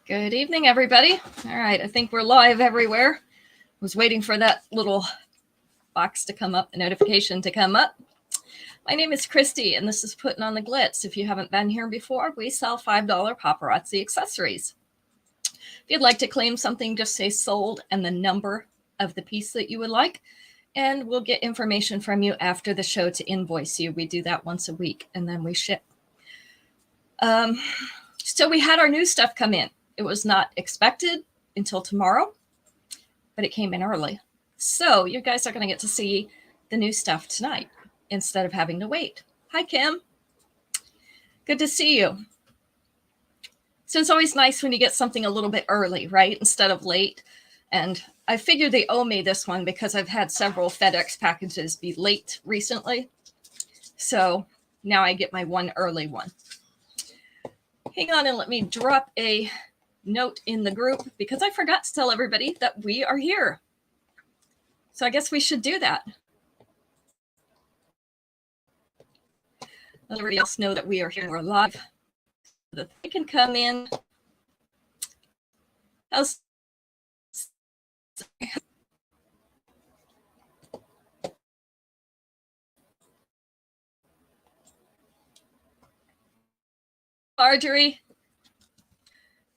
Good evening, everybody. All right, I think we're live everywhere. Was waiting for that little box to come up, the notification to come up. My name is Christy, and this is Putting on the Glitz. If you haven't been here before, we sell $5 paparazzi accessories. If you'd like to claim something, just say sold and the number of the piece that you would like, and we'll get information from you after the show to invoice you. We do that once a week, and then we ship. So we had our new stuff come in. It was not expected until tomorrow, but it came in early. So you guys are going to get to see the new stuff tonight instead of having to wait. Hi, Kim. Good to see you. So it's always nice when you get something a little bit early, right? Instead of late. And I figured they owe me this one because I've had several FedEx packages be late recently. So now I get my one early one. Hang on and let me drop a note in the group because I forgot to tell everybody that we are here. So I guess we should do that. Let everybody else know that we are here. We're live. So that they can come in. How's Marjorie?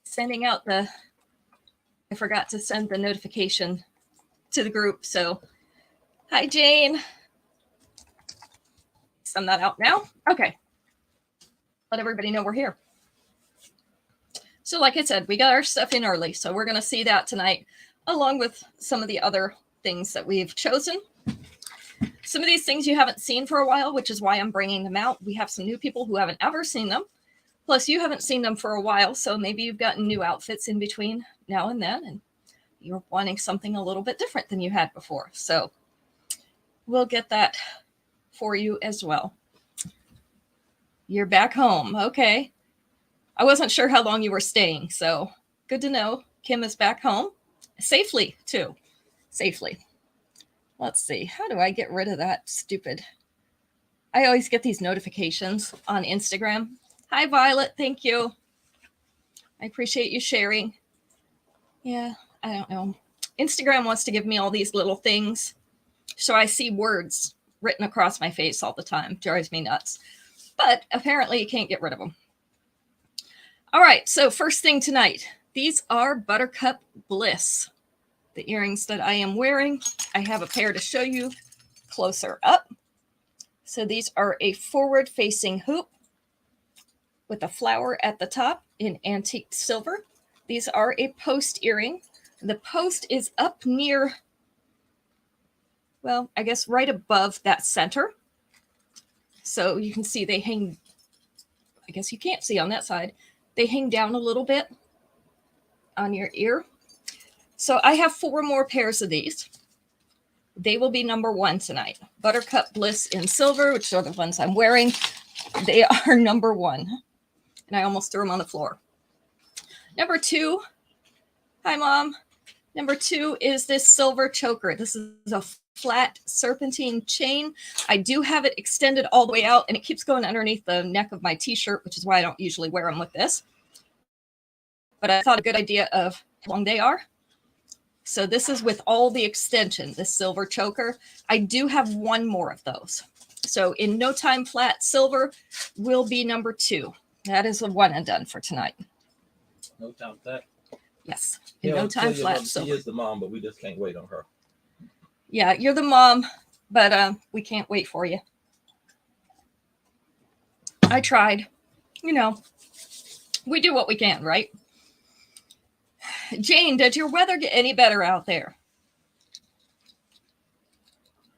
Sending out I forgot to send the notification to the group. So, hi, Jane. Send that out now. Okay. Let everybody know we're here. So like I said, we got our stuff in early. So we're going to see that tonight, along with some of the other things that we've chosen. Some of these things you haven't seen for a while, which is why I'm bringing them out. We have some new people who haven't ever seen them. Plus, you haven't seen them for a while, so maybe you've gotten new outfits in between now and then, and you're wanting something a little bit different than you had before. So we'll get that for you as well. You're back home. Okay. I wasn't sure how long you were staying, so good to know. Kim is back home safely, too. Safely. Let's see. How do I get rid of that stupid? I always get these notifications on Instagram. Hi, Violet. Thank you. I appreciate you sharing. Yeah, I don't know. Instagram wants to give me all these little things. So I see words written across my face all the time. Drives me nuts. But apparently you can't get rid of them. All right. So first thing tonight. These are Buttercup Bliss. The earrings that I am wearing. I have a pair to show you closer up. So these are a forward-facing hoop with a flower at the top in antique silver. These are a post earring. The post is up near, well, I guess right above that center. So you can see they hang, I guess you can't see on that side. They hang down a little bit on your ear. So I have 4 more pairs of these. They will be number 1 tonight. Buttercup Bliss in silver, which are the ones I'm wearing. They are number 1. And I almost threw them on the floor. Number 2, hi, Mom. Number 2 is this silver choker. This is a flat serpentine chain. I do have it extended all the way out, and it keeps going underneath the neck of my t-shirt, which is why I don't usually wear them with this. But I thought a good idea of how long they are. So this is with all the extension, this silver choker. I do have 1 more of those. So in no time flat silver will be number 2. That is the one and done for tonight. No time flat. Yes. In no time flat. She is the mom, but we just can't wait on her. Yeah, you're the mom, but we can't wait for you. I tried. You know, we do what we can, right? Jane, did your weather get any better out there?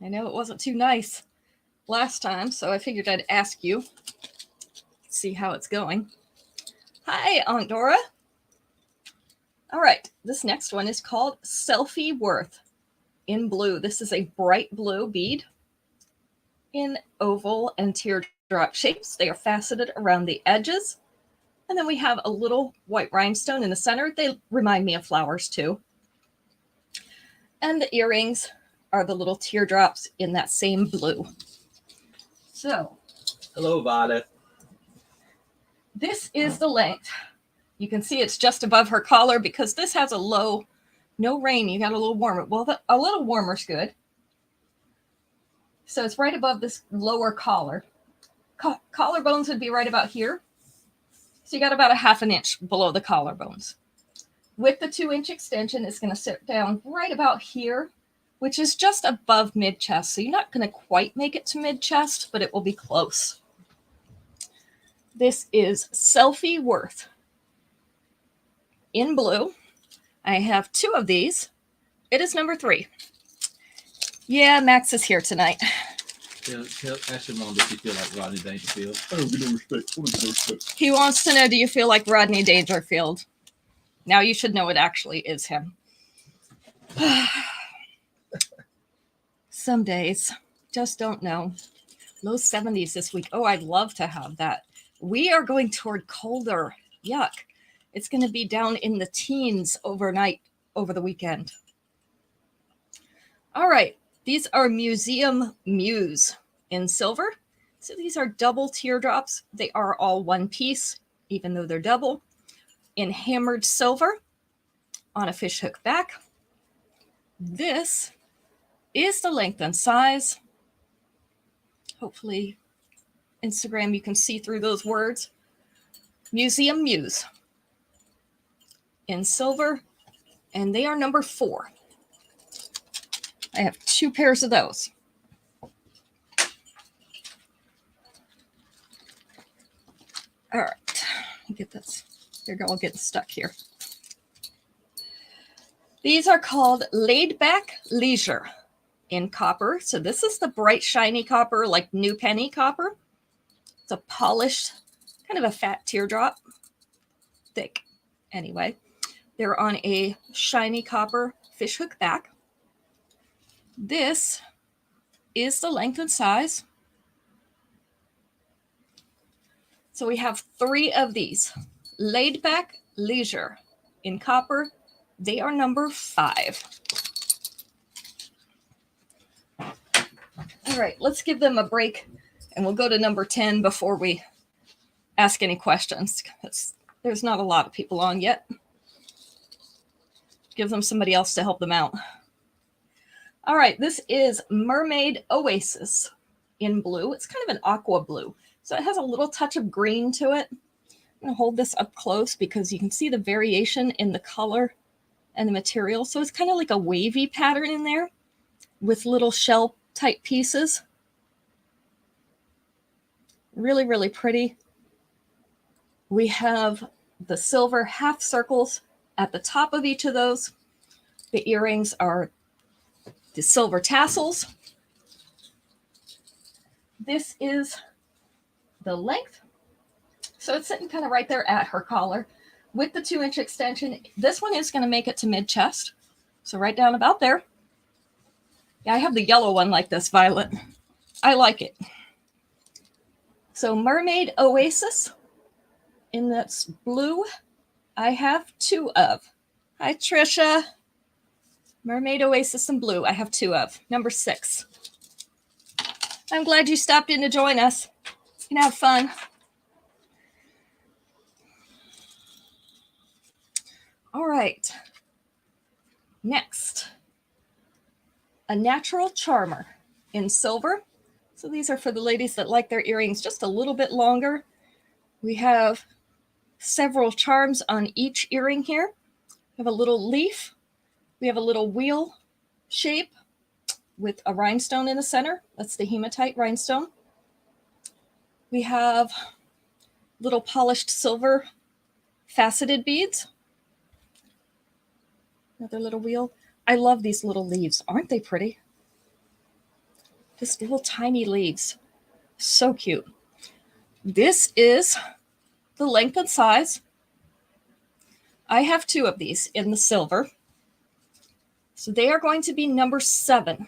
I know it wasn't too nice last time, so I figured I'd ask you. See how it's going. Hi, Aunt Dora. All right, this next one is called Selfie Worth in blue. This is a bright blue bead in oval and teardrop shapes. They are faceted around the edges. And then we have a little white rhinestone in the center. They remind me of flowers too. And the earrings are the little teardrops in that same blue. So. Hello, Violet. This is the length You can see it's just above her collar because this has a low, no rain. You got a little warmer. Well, a little warmer's good. So it's right above this lower collar. Collarbones would be right about here. So you got about a 1/2 inch below the collarbones. With the 2-inch extension, it's going to sit down right about here, which is just above mid-chest. So you're not going to quite make it to mid-chest, but it will be close. This is Selfie Worth in blue. I have 2 of these. It is number 3. Yeah, Max is here tonight. Ask your mom, does she feel like Rodney Dangerfield? Oh, we don't respect. No respect. He wants to know, do you feel like Rodney Dangerfield? Now you should know it actually is him. Some days, just don't know. Low 70s this week. Oh, I'd love to have that. We are going toward colder. Yuck. It's going to be down in the teens overnight over the weekend. All right. These are Museum Muse in silver. So these are double teardrops. They are all one piece, even though they're double, in hammered silver on a fishhook back. This is the length and size. Hopefully, Instagram, you can see through those words. Museum Muse in silver, and they are number 4. I have 2 pairs of those. All right, let me get this. They're all getting stuck here. These are called Laid Back Leisure in copper. So this is the bright, shiny copper, like new penny copper. It's a polished, kind of a fat teardrop, thick. Anyway, they're on a shiny copper fishhook back. This is the length and size. So we have 3 of these. Laid Back Leisure in copper. They are number 5. All right, let's give them a break and we'll go to number 10 before we ask any questions. There's not a lot of people on yet. Give them somebody else to help them out. All right, this is Mermaid Oasis in blue. It's kind of an aqua blue. So it has a little touch of green to it. I'm going to hold this up close because you can see the variation in the color and the material. So it's kind of like a wavy pattern in there with little shell type pieces. Really, really pretty. We have the silver half circles at the top of each of those. The earrings are the silver tassels. This is the length. So it's sitting kind of right there at her collar with the 2-inch extension. This one is going to make it to mid-chest. So right down about there. Yeah, I have the yellow one like this, Violet. I like it. So Mermaid Oasis in this blue, I have 2 of. Hi, Trisha. Mermaid Oasis in blue, I have 2 of. Number 6. I'm glad you stopped in to join us. You can have fun. All right. Next, a natural charmer in silver. So these are for the ladies that like their earrings just a little bit longer. We have several charms on each earring here. We have a little leaf. We have a little wheel shape with a rhinestone in the center. That's the hematite rhinestone. We have little polished silver faceted beads. Another little wheel. I love these little leaves. Aren't they pretty? Just little tiny leaves. So cute. This is the length and size. I have 2 of these in the silver. So they are going to be number 7.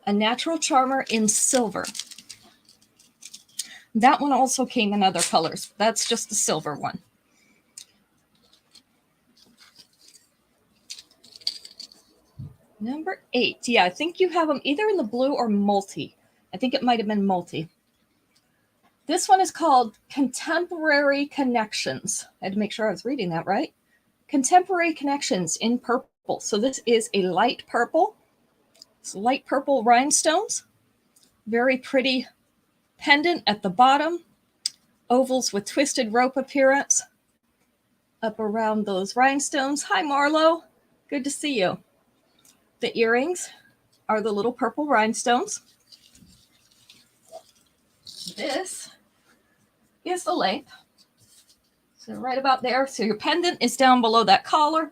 A natural charmer in silver. That one also came in other colors. That's just the silver one. Number 8. Yeah, I think you have them either in the blue or multi. I think it might have been multi. This one is called Contemporary Connections. I had to make sure I was reading that right. Contemporary Connections in purple. So this is a light purple. It's light purple rhinestones. Very pretty pendant at the bottom. Ovals with twisted rope appearance up around those rhinestones. Hi, Marlo. Good to see you. The earrings are the little purple rhinestones. This is the length. So right about there. So your pendant is down below that collar.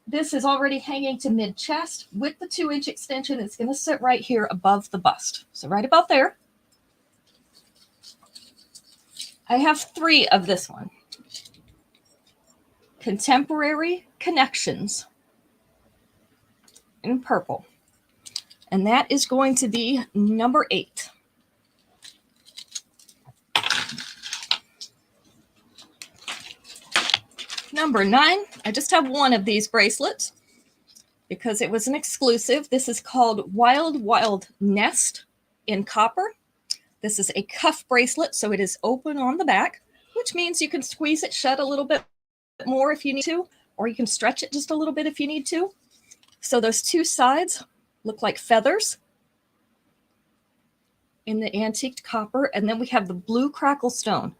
This is already hanging to mid-chest. With the 2-inch extension, it's going to sit right here above the bust. So right about there. I have 3 of this one. Contemporary Connections in purple. And that is going to be number 8. Number 9, I just have one of these bracelets because it was an exclusive. This is called Wild Wild Nest in copper. This is a cuff bracelet, so it is open on the back, which means you can squeeze it shut a little bit more if you need to, or you can stretch it just a little bit if you need to. So those 2 sides look like feathers in the antiqued copper, and then we have the blue crackle stone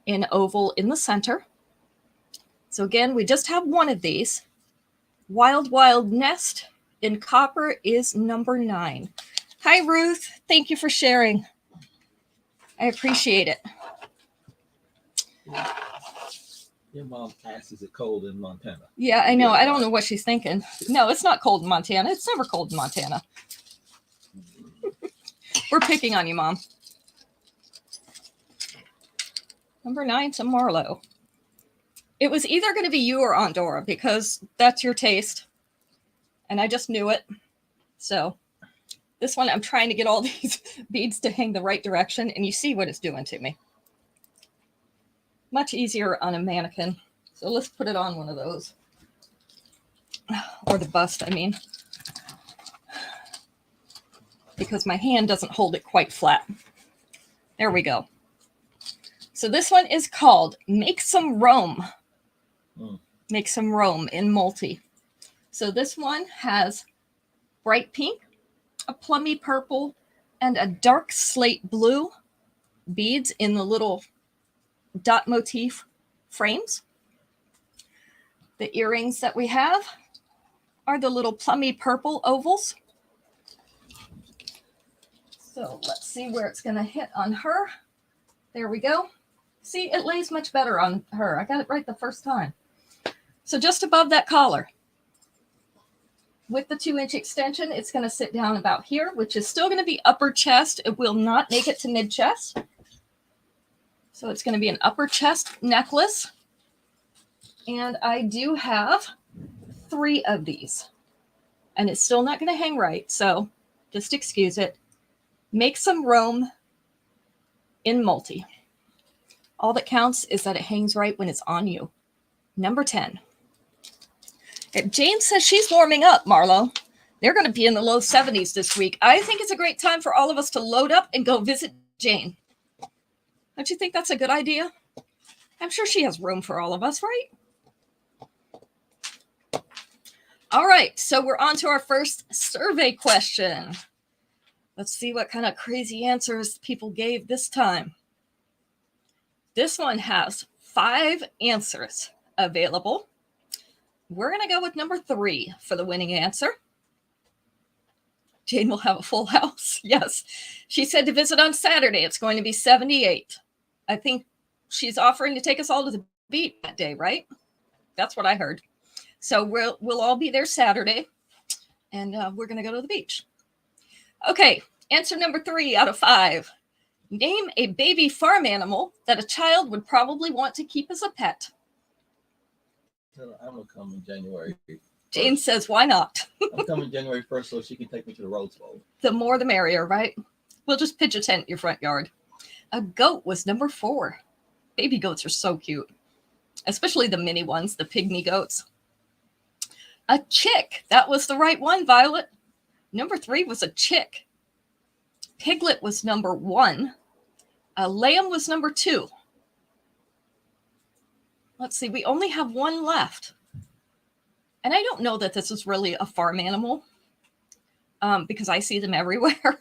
in oval in the center. So again, we just have one of these. Wild Wild Nest in copper is number 9. Hi, Ruth. Thank you for sharing. I appreciate it. Your mom asks, is it cold in Montana? Yeah, I know. I don't know what she's thinking. No, it's not cold in Montana. It's never cold in Montana. We're picking on you, Mom. Number 9 to Marlo. It was either going to be you or Aunt Dora because that's your taste. And I just knew it. So this one, I'm trying to get all these beads to hang the right direction. And you see what it's doing to me. Much easier on a mannequin. So let's put it on one of those. Or the bust, I mean. Because my hand doesn't hold it quite flat. There we go. So this one is called Make Some Rome. Make Some Rome in multi. So this one has bright pink, a plummy purple, and a dark slate blue beads in the little dot motif frames. The earrings that we have are the little plummy purple ovals. So let's see where it's going to hit on her. There we go. See, it lays much better on her. I got it right the first time. So just above that collar. With the 2-inch extension, it's going to sit down about here, which is still going to be upper chest. It will not make it to mid-chest. So it's going to be an upper chest necklace. And I do have 3 of these. And it's still not going to hang right, so just excuse it. Make Some Rome in multi. All that counts is that it hangs right when it's on you. Number 10. Jane says she's warming up, Marlo. They're going to be in the low 70s this week. I think it's a great time for all of us to load up and go visit Jane. Don't you think that's a good idea? I'm sure she has room for all of us, right? All right, so we're on to our first survey question. Let's see what kind of crazy answers people gave this time. This one has 5 answers available. We're going to go with number 3 for the winning answer. Jane will have a full house. Yes. She said to visit on Saturday. It's going to be 78. I think she's offering to take us all to the beach that day, right? That's what I heard. So we'll all be there Saturday, and we're going to go to the beach. Okay, answer number 3 out of 5. Name a baby farm animal that a child would probably want to keep as a pet. I'm going to come in January. Jane says, why not? I'm coming January 1st so she can take me to the Rose Bowl. The more the merrier, right? We'll just pitch a tent in your front yard. A goat was number 4. Baby goats are so cute, especially the mini ones, the pygmy goats. A chick. That was the right one, Violet. Number 3 was a chick. Piglet was number 1. Lamb was number 2. Let's see, we only have one left. And I don't know that this is really a farm animal because I see them everywhere.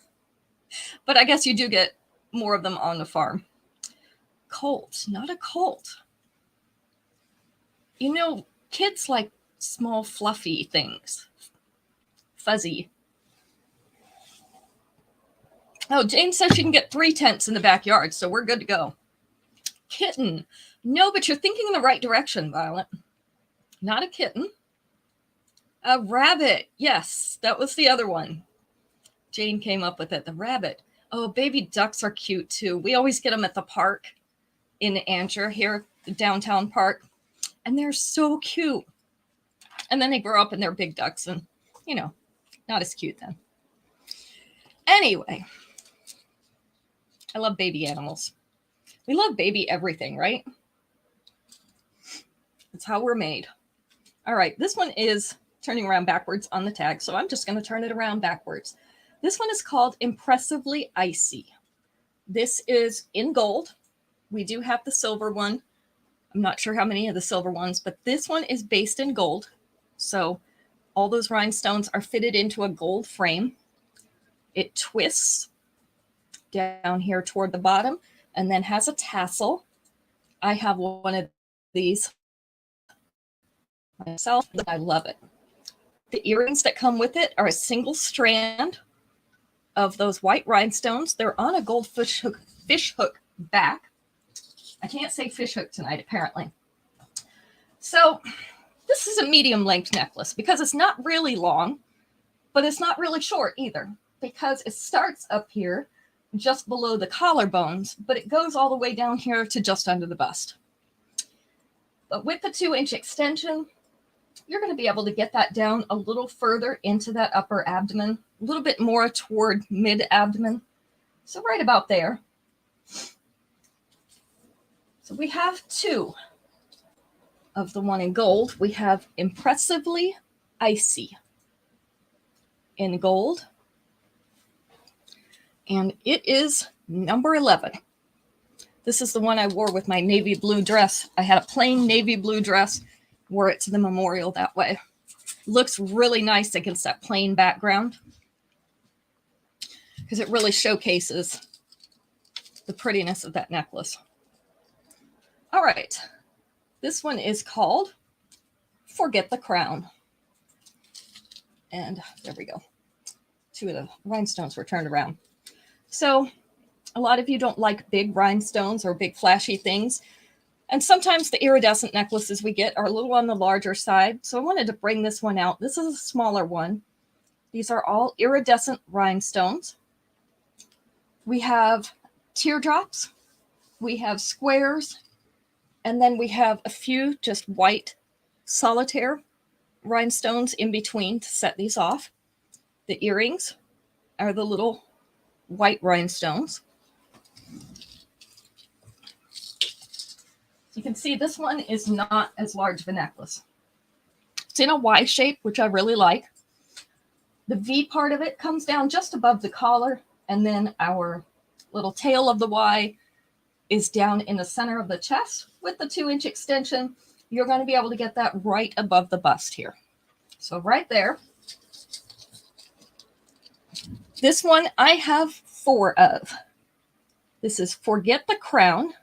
But I guess you do get more of them on the farm. Colt, not a colt. You know, kids like small fluffy things. Fuzzy. Oh, Jane says she can get 3 tents in the backyard, so we're good to go. Kitten. No, but you're thinking in the right direction, Violet. Not a kitten. A rabbit. Yes, that was the other one. Jane came up with it. The rabbit. Oh, baby ducks are cute too. We always get them at the park in Angier here, the downtown park. And they're so cute. And then they grow up and they're big ducks and, you know, not as cute then. Anyway, I love baby animals. We love baby everything, right? That's how we're made. All right, this one is turning around backwards on the tag, so I'm just going to turn it around backwards. This one is called Impressively Icy. This is in gold. We do have the silver one. I'm not sure how many of the silver ones, but this one is based in gold. So all those rhinestones are fitted into a gold frame. It twists down here toward the bottom and then has a tassel. I have one of these myself. I love it. The earrings that come with it are a single strand of those white rhinestones. They're on a gold fish hook back. I can't say fish hook tonight, apparently. So this is a medium length necklace because it's not really long, but it's not really short either because it starts up here just below the collarbones, but it goes all the way down here to just under the bust. But with the 2-inch extension, you're going to be able to get that down a little further into that upper abdomen, a little bit more toward mid-abdomen. So right about there. So we have 2 of the one in gold. We have Impressively Icy in gold. And it is number 11. This is the one I wore with my navy blue dress. I had a plain navy blue dress, wore it to the memorial that way. Looks really nice against that plain background because it really showcases the prettiness of that necklace. All right. This one is called Forget the Crown. And there we go. 2 of the rhinestones were turned around. So a lot of you don't like big rhinestones or big flashy things. And sometimes the iridescent necklaces we get are a little on the larger side. So I wanted to bring this one out. This is a smaller one. These are all iridescent rhinestones. We have teardrops. We have squares. And then we have a few just white solitaire rhinestones in between to set these off. The earrings are the little white rhinestones. You can see this one is not as large of a necklace. It's in a Y shape, which I really like. The V part of it comes down just above the collar, and then our little tail of the Y is down in the center of the chest with the 2-inch extension. You're going to be able to get that right above the bust here. So right there. This one I have 4 of. This is Forget the Crown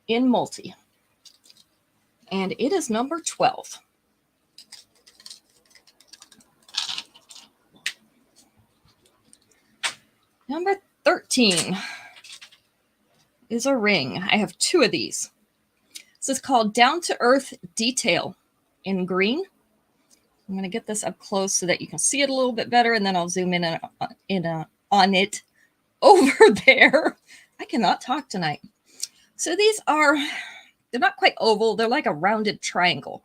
in multi. And it is number 12. Number 13 is a ring. I have 2 of these. This is called Down to Earth Detail in green. I'm going to get this up close so that you can see it a little bit better, and then I'll zoom in on it over there. I cannot talk tonight. So these are, they're not quite oval. They're like a rounded triangle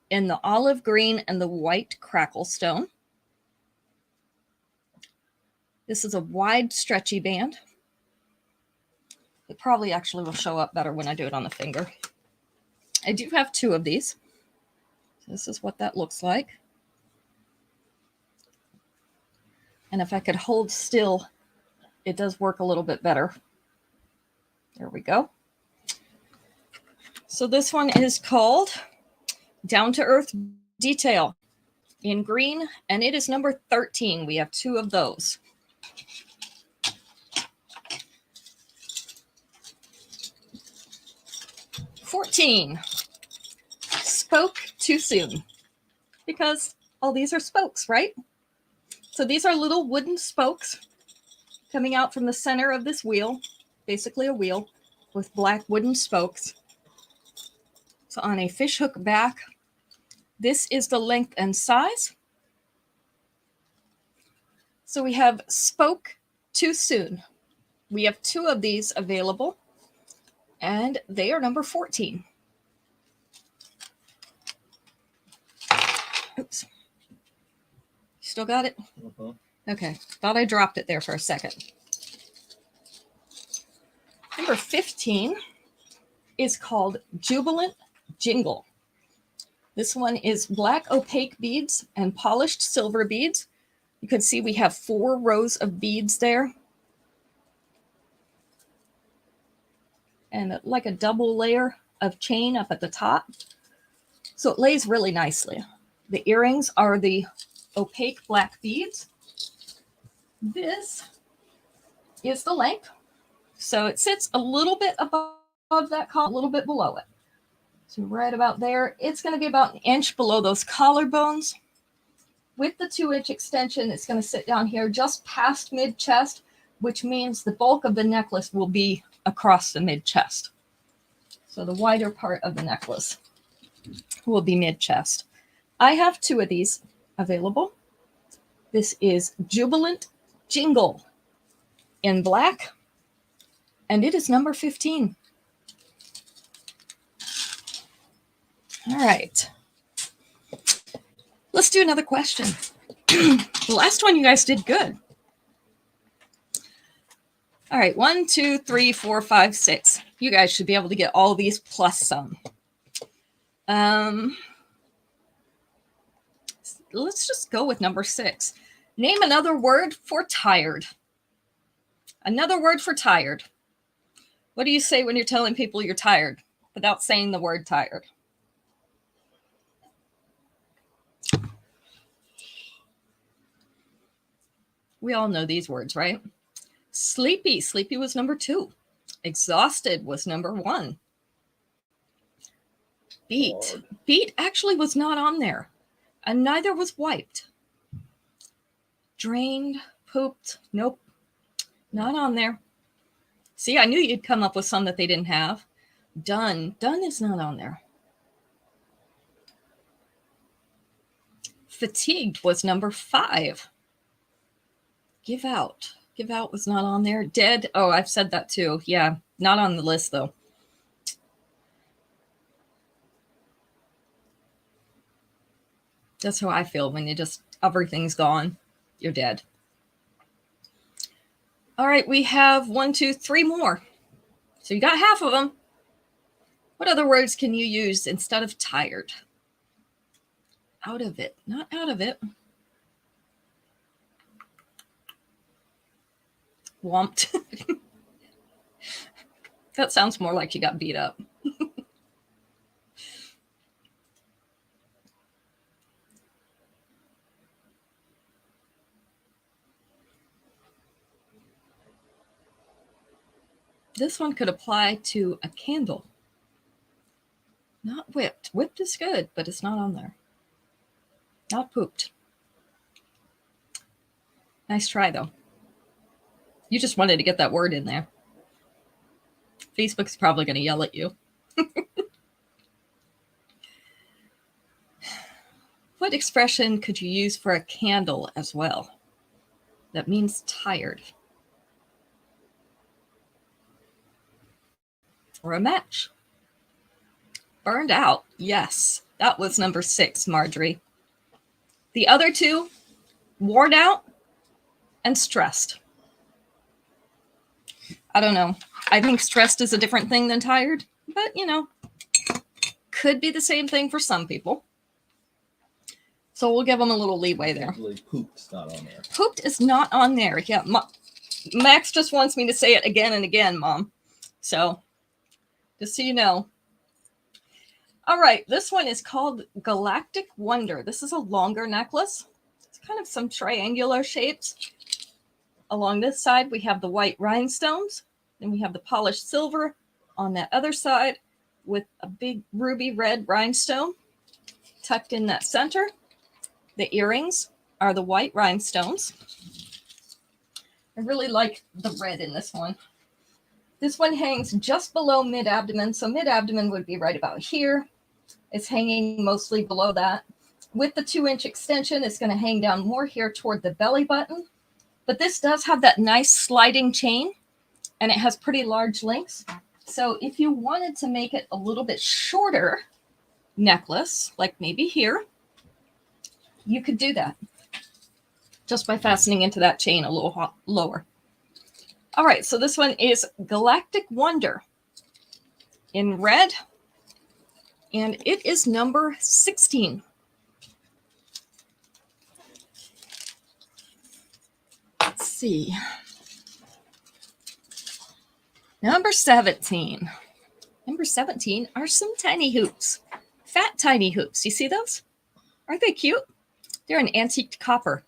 in the olive green and the white crackle stone. This is a wide stretchy band. It probably actually will show up better when I do it on the finger. I do have 2 of these. So this is what that looks like. And if I could hold still, it does work a little bit better. There we go. So this one is called Down to Earth Detail in green, and it is number 13. We have 2 of those. $14. Spoke too soon. Because all these are spokes, right? So these are little wooden spokes coming out from the center of this wheel, basically a wheel with black wooden spokes. So on a fishhook back, this is the length and size. So we have spoke too soon. We have 2 of these available, and they are number 14. Oops. Still got it? Uh-huh. Okay. Thought I dropped it there for a second. Number 15 is called Jubilant Jingle. This one is black opaque beads and polished silver beads. You can see we have 4 rows of beads there. And like a double layer of chain up at the top. So it lays really nicely. The earrings are the opaque black beads. This is the length. So it sits a little bit above that collar, a little bit below it. So right about there. It's going to be about 1 inch below those collarbones. With the 2-inch extension, it's going to sit down here just past mid-chest, which means the bulk of the necklace will be across the mid-chest. So the wider part of the necklace will be mid-chest. I have 2 of these available. This is Jubilant Jingle in black, and it is number 15. All right. Let's do another question. The last one you guys did good. All right, 1, 2, 3, 4, 5, 6. You guys should be able to get all these plus some. Let's just go with number 6. Name another word for tired. Another word for tired. What do you say when you're telling people you're tired without saying the word tired? We all know these words, right? Sleepy. Sleepy was number 2. Exhausted was number 1. Beat. Beat actually was not on there. And neither was wiped. Drained. Pooped. Nope. Not on there. See, I knew you'd come up with some that they didn't have. Done. Done is not on there. Fatigued was number 5. Give out. Give out was not on there. Dead. Oh, I've said that too. Yeah, not on the list though. That's how I feel when everything's gone. You're dead. All right, we have 1, 2, 3 more. So you got half of them. What other words can you use instead of tired? Out of it. Not out of it. Whomped. That sounds more like you got beat up. This one could apply to a candle. Not whipped. Whipped is good, but it's not on there. Not pooped. Nice try, though. You just wanted to get that word in there. Facebook's probably going to yell at you. What expression could you use for a candle as well? That means tired. Or a match. Burned out. Yes, that was number 6, Marjorie. The other 2, worn out and stressed. I don't know. I think stressed is a different thing than tired, but could be the same thing for some people. So we'll give them a little leeway there. Pooped's not on there. Pooped is not on there. Yeah, Max just wants me to say it again and again, Mom. So just so you know. All right, this one is called Galactic Wonder. This is a longer necklace. It's kind of some triangular shapes. Along this side, we have the white rhinestones. Then we have the polished silver on that other side with a big ruby red rhinestone tucked in that center. The earrings are the white rhinestones. I really like the red in this one. This one hangs just below mid-abdomen. So mid-abdomen would be right about here. It's hanging mostly below that. With the 2-inch extension, it's going to hang down more here toward the belly button. But this does have that nice sliding chain, and it has pretty large links. So if you wanted to make it a little bit shorter necklace, like maybe here, you could do that just by fastening into that chain a little lower. All right, so this one is Galactic Wonder in red, and it is number 16. Let's see. Number 17. Number 17 are some tiny hoops. Fat tiny hoops. You see those? Aren't they cute? They're an antique copper.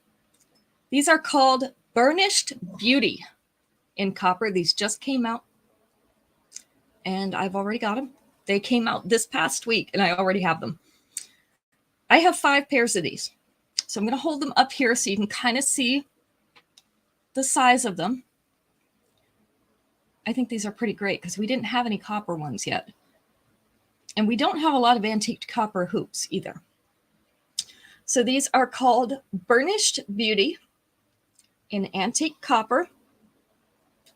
These are called Burnished Beauty in copper. These just came out, and I've already got them. They came out this past week, and I already have them. I have 5 pairs of these. So I'm going to hold them up here so you can kind of see the size of them. I think these are pretty great because we didn't have any copper ones yet. And we don't have a lot of antique copper hoops either. So these are called Burnished Beauty in antique copper.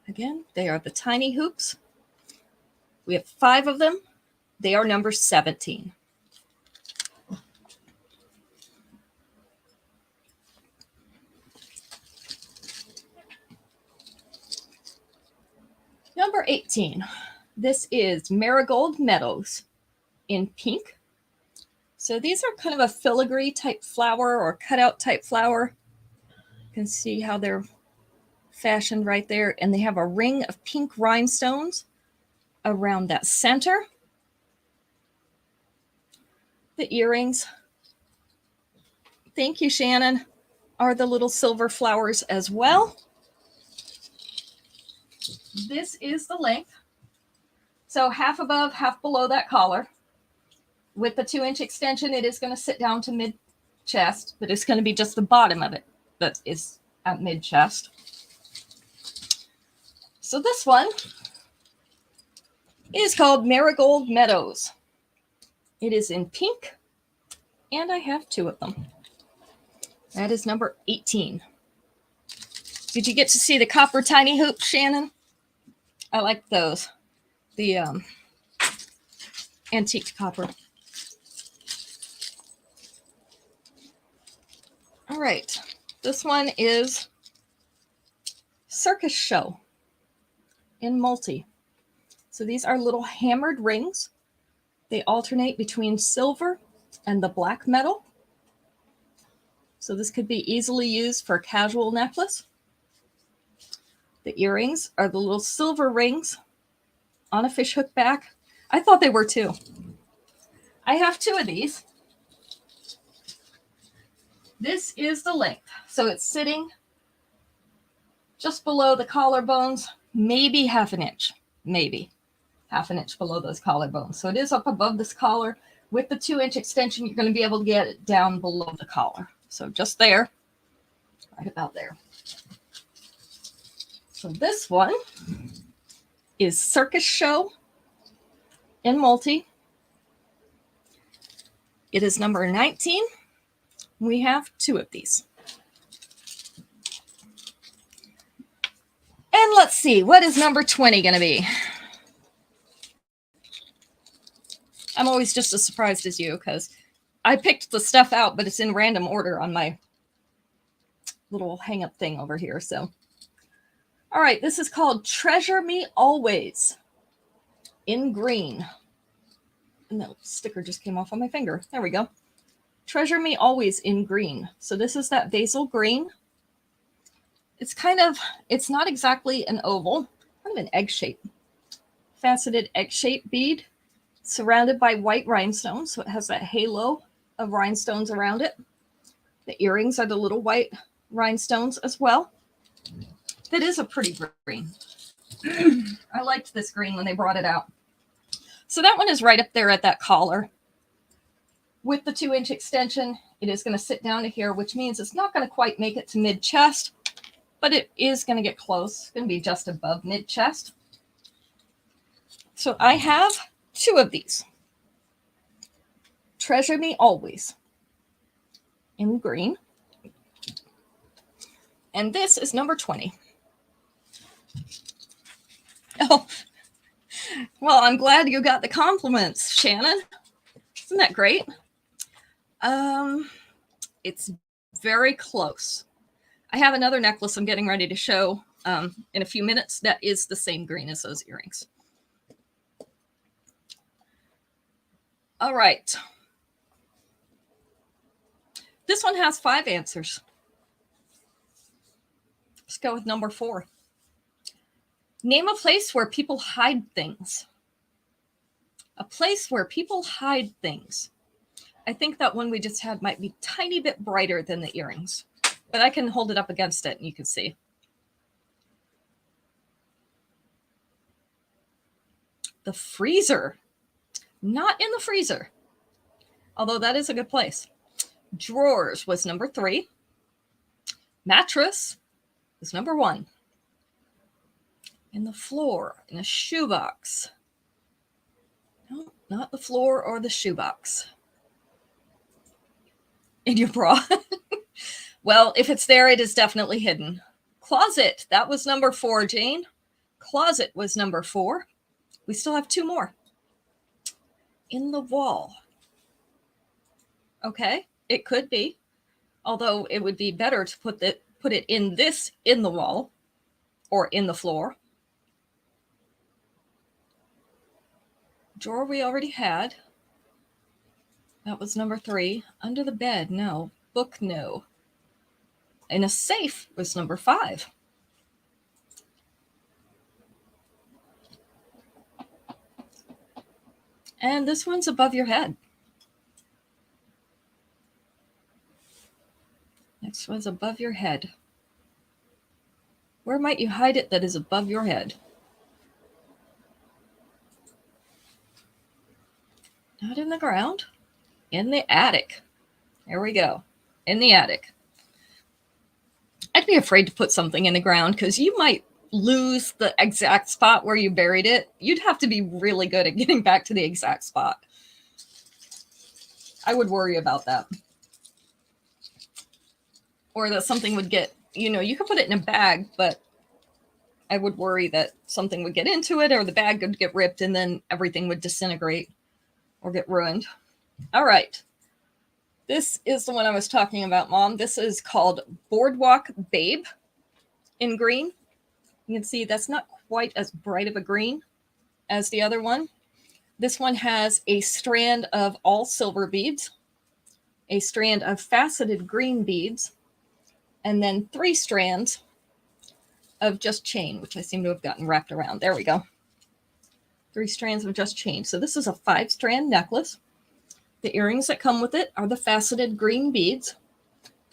Again, they are the tiny hoops. We have 5 of them. They are number 17. Number 18. This is Marigold Meadows in pink. So these are kind of a filigree type flower or cutout type flower. You can see how they're fashioned right there. And they have a ring of pink rhinestones around that center. The earrings, thank you, Shannon, are the little silver flowers as well. This is the length. So half above, half below that collar. With the 2-inch extension, it is going to sit down to mid-chest, but it's going to be just the bottom of it that is at mid-chest. So this one is called Marigold Meadows. It is in pink, and I have 2 of them. That is number 18. Did you get to see the copper tiny hoops, Shannon? I like those. The antique copper. All right. This one is Circus Show in multi. So these are little hammered rings. They alternate between silver and the black metal. So this could be easily used for a casual necklace. The earrings are the little silver rings on a fishhook back. I thought they were too. I have 2 of these. This is the length. So it's sitting just below the collarbones, maybe half an inch, maybe half an inch below those collarbones. So it is up above this collar. With the 2-inch extension, you're going to be able to get it down below the collar. So just there, right about there. So this one is Circus Show in multi. It is number 19. We have 2 of these. And let's see, what is number 20 going to be? I'm always just as surprised as you because I picked the stuff out, but it's in random order on my little hang-up thing over here. So, all right, this is called Treasure Me Always in green. And that sticker just came off on my finger. There we go. Treasure Me Always in green. So this is that basil green. It's not exactly an oval, kind of an egg shape. faceted egg-shaped bead surrounded by white rhinestones. So it has that halo of rhinestones around it. The earrings are the little white rhinestones as well. That is a pretty green. I liked this green when they brought it out. So that one is right up there at that collar. With the 2-inch extension, it is going to sit down to here, which means it's not going to quite make it to mid-chest, but it is going to get close. It's going to be just above mid-chest. So I have 2 of these. Treasure Me Always in green. And this is number 20. Oh, well, I'm glad you got the compliments, Shannon. Isn't that great? It's very close. I have another necklace I'm getting ready to show in a few minutes that is the same green as those earrings. All right. This one has 5 answers. Let's go with number 4. Name a place where people hide things. A place where people hide things. I think that one we just had might be a tiny bit brighter than the earrings, but I can hold it up against it and you can see. The freezer. Not in the freezer, although that is a good place. Drawers was number 3. Mattress was number 1. In the floor, in a shoebox. No, not the floor or the shoebox. In your bra. Well, if it's there, it is definitely hidden. Closet, that was number 4, Jane. Closet was number 4. We still have 2 more. In the wall. Okay, it could be. Although it would be better to put it in the wall or in the floor. Drawer we already had. That was number 3. Under the bed, no. Book, no. In a safe was number 5. And this one's above your head. Next one's above your head. Where might you hide it that is above your head? Not in the ground. In the attic. There we go. In the attic. I'd be afraid to put something in the ground because you might lose the exact spot where you buried it. You'd have to be really good at getting back to the exact spot. I would worry about that. Or that something would get, you could put it in a bag, but I would worry that something would get into it or the bag would get ripped and then everything would disintegrate or get ruined. All right. This is the one I was talking about, Mom. This is called Boardwalk Babe in green. You can see that's not quite as bright of a green as the other one. This one has a strand of all silver beads, a strand of faceted green beads, and then 3 strands of just chain, which I seem to have gotten wrapped around. There we go. 3 strands of just chain. So this is a 5-strand necklace. The earrings that come with it are the faceted green beads.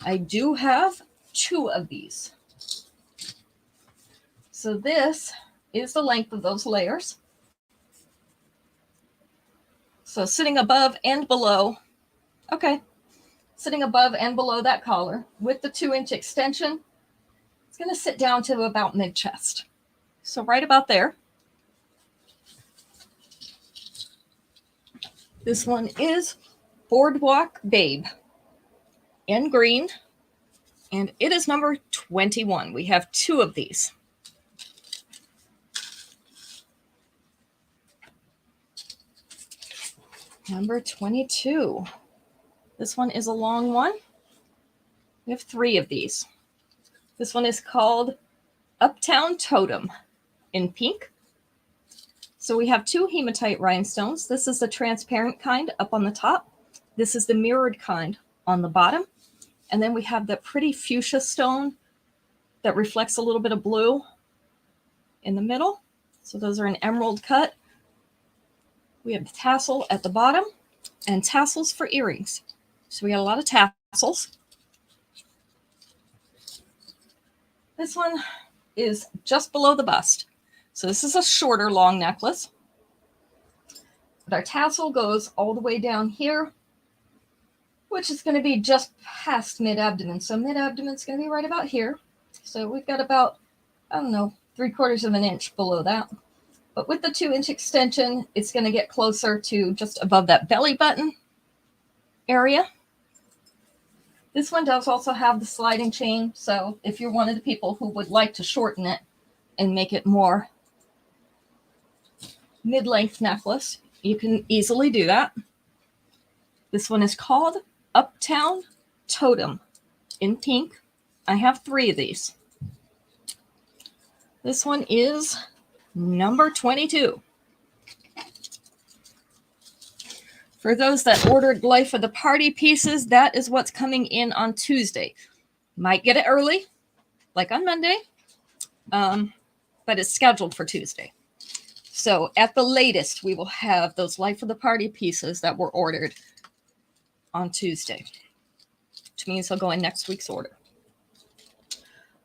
I do have 2 of these. So this is the length of those layers. So sitting above and below, okay, sitting above and below that collar with the 2-inch extension, it's going to sit down to about mid-chest. So right about there. This one is Boardwalk Babe in green, and it is number 21. We have 2 of these. Number 22. This one is a long one. We have 3 of these. This one is called Uptown Totem in pink. So we have 2 hematite rhinestones. This is the transparent kind up on the top. This is the mirrored kind on the bottom. And then we have the pretty fuchsia stone that reflects a little bit of blue in the middle. So those are an emerald cut. We have the tassel at the bottom and tassels for earrings. So we got a lot of tassels. This one is just below the bust. So this is a shorter long necklace. But our tassel goes all the way down here, which is going to be just past mid-abdomen. So mid-abdomen is going to be right about here. So we've got about, I don't know, 3/4 of an inch below that. But with the 2-inch extension, it's going to get closer to just above that belly button area. This one does also have the sliding chain. So if you're one of the people who would like to shorten it and make it more mid-length necklace, you can easily do that. This one is called Uptown Totem in pink. I have 3 of these. This one is number 22. For those that ordered Life of the Party pieces, that is what's coming in on Tuesday. Might get it early, like on Monday, but it's scheduled for Tuesday. So at the latest, we will have those Life of the Party pieces that were ordered on Tuesday, which means they'll go in next week's order.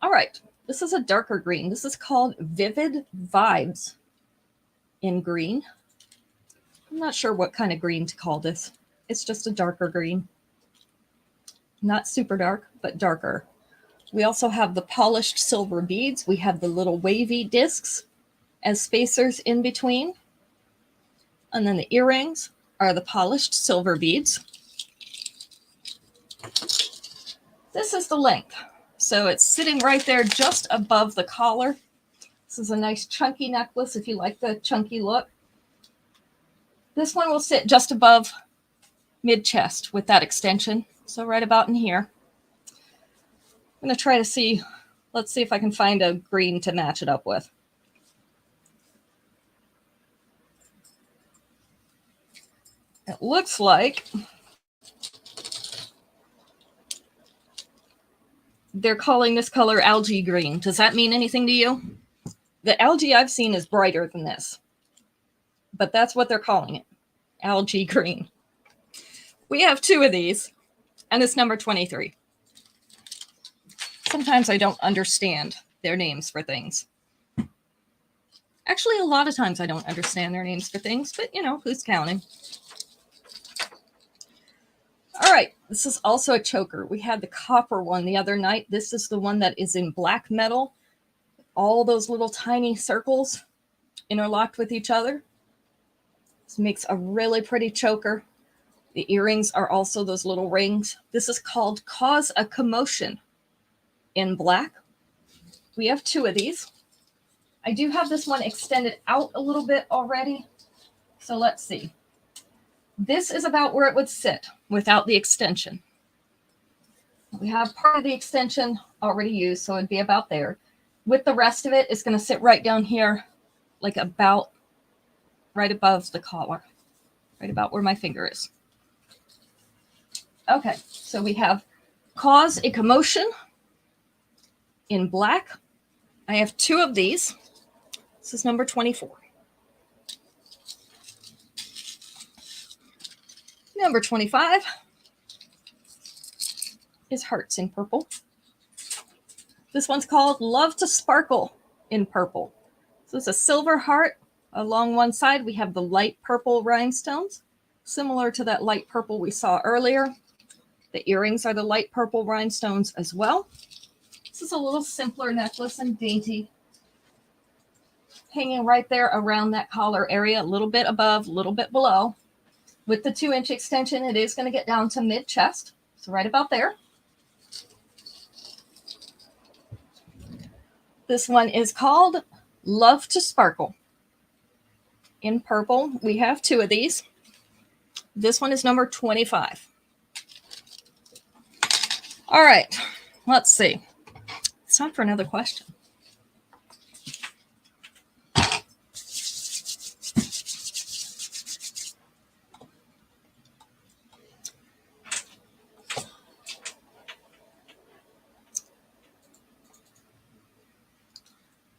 All right, this is a darker green. This is called Vivid Vibes in green. I'm not sure what kind of green to call this. It's just a darker green. Not super dark, but darker. We also have the polished silver beads. We have the little wavy discs as spacers in between. And then the earrings are the polished silver beads. This is the length. So it's sitting right there just above the collar. This is a nice chunky necklace if you like the chunky look. This one will sit just above mid-chest with that extension. So right about in here. I'm going to try to see, let's see if I can find a green to match it up with. It looks like they're calling this color algae green. Does that mean anything to you? The algae I've seen is brighter than this, but that's what they're calling it, algae green. We have 2 of these, and it's number 23. Sometimes I don't understand their names for things. Actually, a lot of times I don't understand their names for things, but you know, who's counting? All right, this is also a choker. We had the copper one the other night. This is the one that is in black metal. All those little tiny circles interlocked with each other. This makes a really pretty choker. The earrings are also those little rings. This is called Cause a Commotion in black. We have 2 of these. I do have this one extended out a little bit already. So let's see. This is about where it would sit without the extension. We have part of the extension already used, so it'd be about there. With the rest of it, it's going to sit right down here, like about right above the collar, right about where my finger is. Okay, so we have Cause a Commotion in black. I have 2 of these. This is number 24. Number 25 is Hearts in purple. This one's called Love to Sparkle in purple. So it's a silver heart. Along one side, we have the light purple rhinestones, similar to that light purple we saw earlier. The earrings are the light purple rhinestones as well. This is a little simpler necklace and dainty, hanging right there around that collar area, a little bit above, a little bit below. With the 2-inch extension, it is going to get down to mid-chest, so right about there. This one is called Love to Sparkle in purple. We have 2 of these. This one is number 25. All right, let's see. It's time for another question.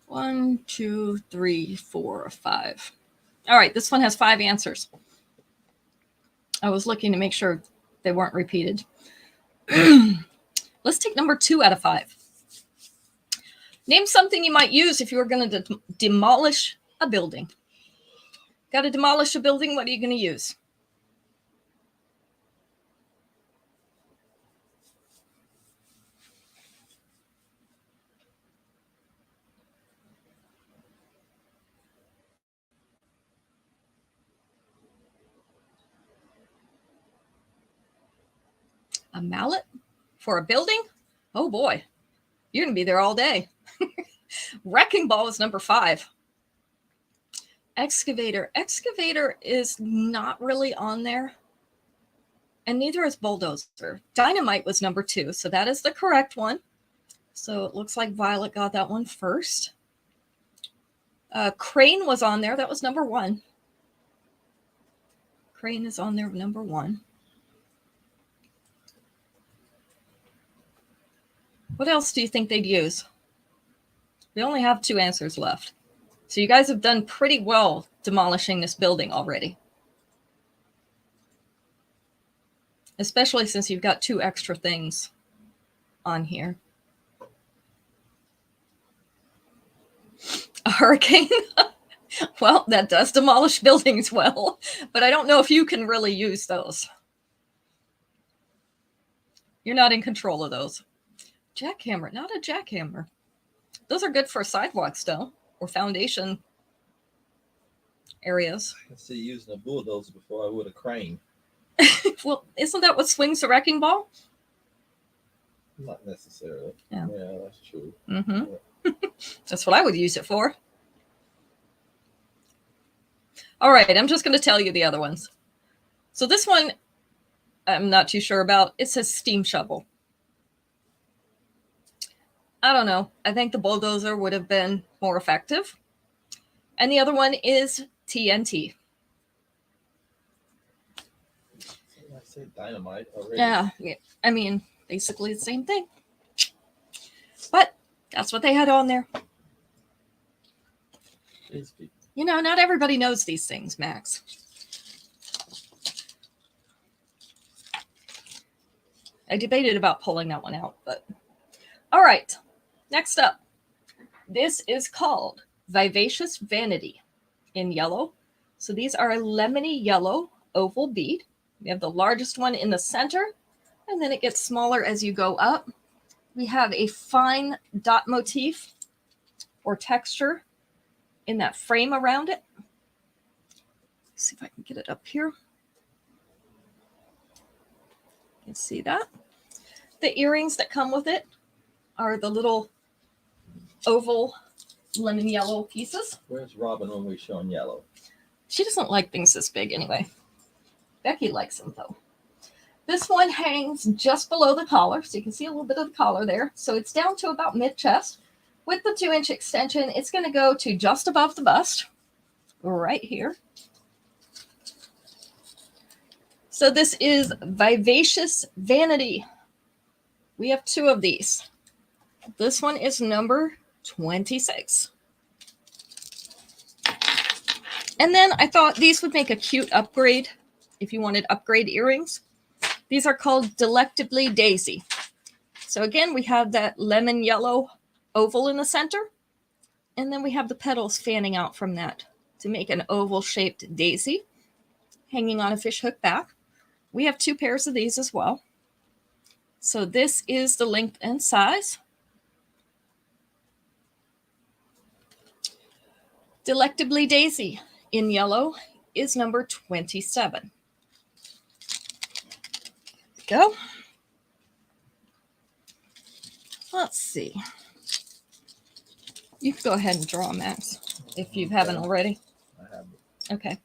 One, two, three, four, five. All right, this one has 5 answers. I was looking to make sure they weren't repeated. Let's take number 2 out of 5. Name something you might use if you were going to demolish a building. Got to demolish a building, what are you going to use? A mallet for a building? Oh boy, you're going to be there all day. Wrecking ball is number 5. Excavator. Excavator is not really on there. And neither is bulldozer. Dynamite was number 2, so that is the correct one. So it looks like Violet got that one first. Crane was on there. That was number 1. Crane is on there, number 1. What else do you think they'd use? We only have 2 answers left. So you guys have done pretty well demolishing this building already. Especially since you've got 2 extra things on here. A hurricane? Well, that does demolish buildings well, but I don't know if you can really use those. You're not in control of those. Jackhammer, not a jackhammer. Those are good for sidewalks, though, or foundation areas. I can see using a bulldozer before I would a crane. Well, isn't that what swings the wrecking ball? Not necessarily. Yeah, that's true. Mm-hmm. Yeah. That's what I would use it for. All right, I'm just going to tell you the other ones. So this one, I'm not too sure about. It says steam shovel. I don't know. I think the bulldozer would have been more effective. And the other one is TNT. I said dynamite already. Yeah. I mean, basically the same thing. But that's what they had on there. You know, not everybody knows these things, Max. I debated about pulling that one out, but all right. Next up, this is called Vivacious Vanity in yellow. So these are a lemony yellow oval bead. We have the largest one in the center, and then it gets smaller as you go up. We have a fine dot motif or texture in that frame around it. Let's see if I can get it up here. You can see that. The earrings that come with it are the little oval lemon yellow pieces. Where's Robin when we show him yellow? She doesn't like things this big anyway. Becky likes them though. This one hangs just below the collar, so you can see a little bit of the collar there. So it's down to about mid-chest. With the 2-inch extension, it's going to go to just above the bust, right here. So this is Vivacious Vanity. We have 2 of these. This one is number 26. And then I thought these would make a cute upgrade if you wanted upgrade earrings. These are called Delectably Daisy. So again, we have that lemon yellow oval in the center. And then we have the petals fanning out from that to make an oval shaped daisy hanging on a fishhook back. We have 2 pairs of these as well. So this is the length and size. Delectably Daisy in yellow is number 27. Go. Let's see. You can go ahead and draw, Max, if you haven't already. I haven't. Okay.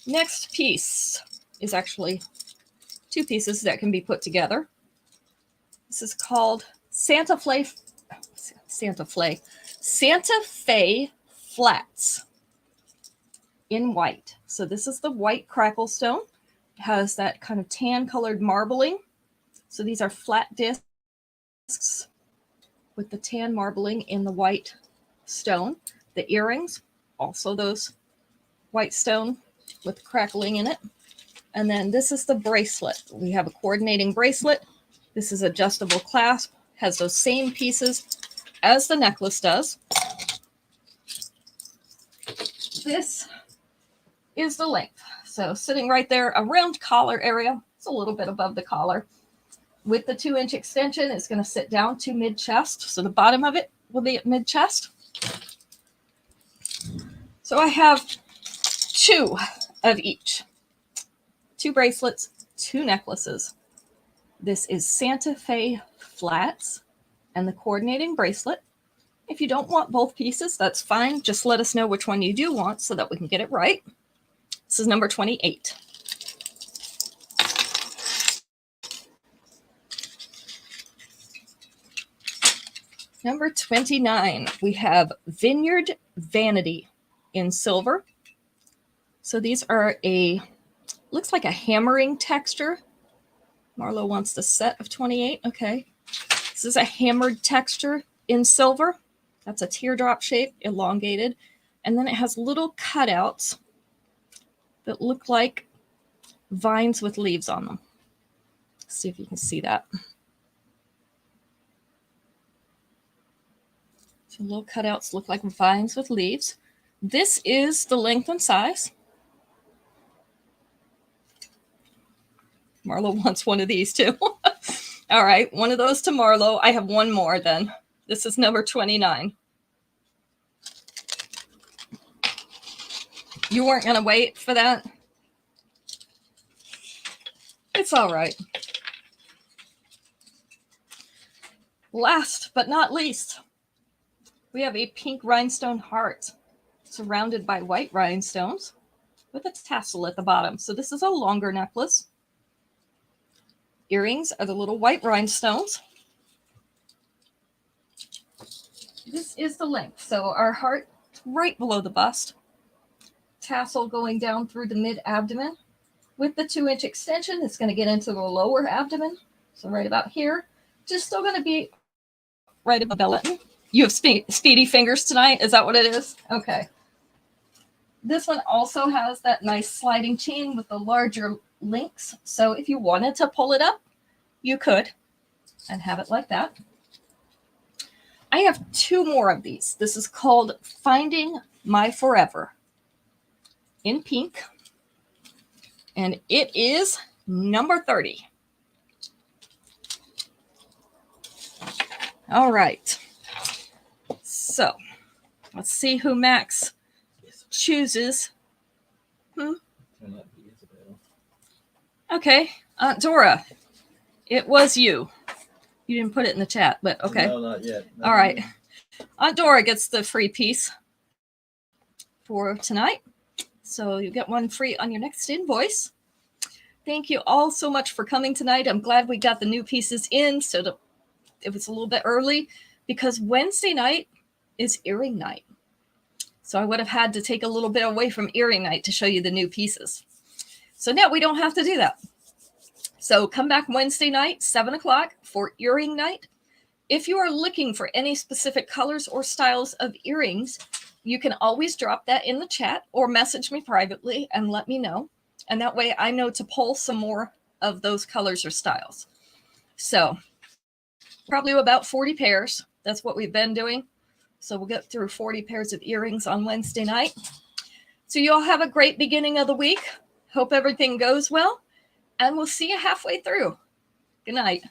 Next piece is actually 2 pieces that can be put together. This is called Santa Fe Flats in white. So this is the white crackle stone. It has that kind of tan colored marbling. So these are flat discs with the tan marbling in the white stone. The earrings, also those white stone with crackling in it. And then this is the bracelet. We have a coordinating bracelet. This is adjustable clasp, has those same pieces as the necklace does. This is the length. So sitting right there around collar area, it's a little bit above the collar. With the 2-inch extension, it's going to sit down to mid-chest. So the bottom of it will be at mid-chest. So I have 2 of each. 2 bracelets, 2 necklaces. This is Santa Fe flats and the coordinating bracelet. If you don't want both pieces, that's fine. Just let us know which one you do want so that we can get it right. This is number 28. Number 29, we have Vineyard Vanity in silver. So these are looks like a hammering texture. Marlo wants the set of 28. Okay. This is a hammered texture in silver. That's a teardrop shape, elongated. And then it has little cutouts that look like vines with leaves on them. Let's see if you can see that. So little cutouts look like vines with leaves. This is the length and size. Marlo wants one of these too. All right, one of those to Marlo. I have one more then. This is number 29. You weren't going to wait for that? It's all right. Last but not least, we have a pink rhinestone heart surrounded by white rhinestones with a tassel at the bottom. So this is a longer necklace. Earrings are the little white rhinestones. This is the length. So our heart right below the bust. Tassel going down through the mid-abdomen. With the 2-inch extension, it's going to get into the lower abdomen. So right about here. Just still going to be right above the belly button. You have speedy fingers tonight? Is that what it is? Okay. This one also has that nice sliding chain with the larger links. So if you wanted to pull it up, you could and have it like that. I have 2 more of these. This is called Finding My Forever in pink. And it is number 30. All right. So let's see who Max chooses. Okay, Aunt Dora, it was you. You didn't put it in the chat, but okay. No, not yet. All right. Aunt Dora gets the free piece for tonight. So you get one free on your next invoice. Thank you all so much for coming tonight. I'm glad we got the new pieces in. So it was a little bit early because Wednesday night is earring night. So I would have had to take a little bit away from earring night to show you the new pieces. So now we don't have to do that. So come back Wednesday night, 7 o'clock for earring night. If you are looking for any specific colors or styles of earrings, you can always drop that in the chat or message me privately and let me know. And that way I know to pull some more of those colors or styles. So probably about 40 pairs. That's what we've been doing. So we'll get through 40 pairs of earrings on Wednesday night. So you all have a great beginning of the week. Hope everything goes well. And we'll see you halfway through. Good night.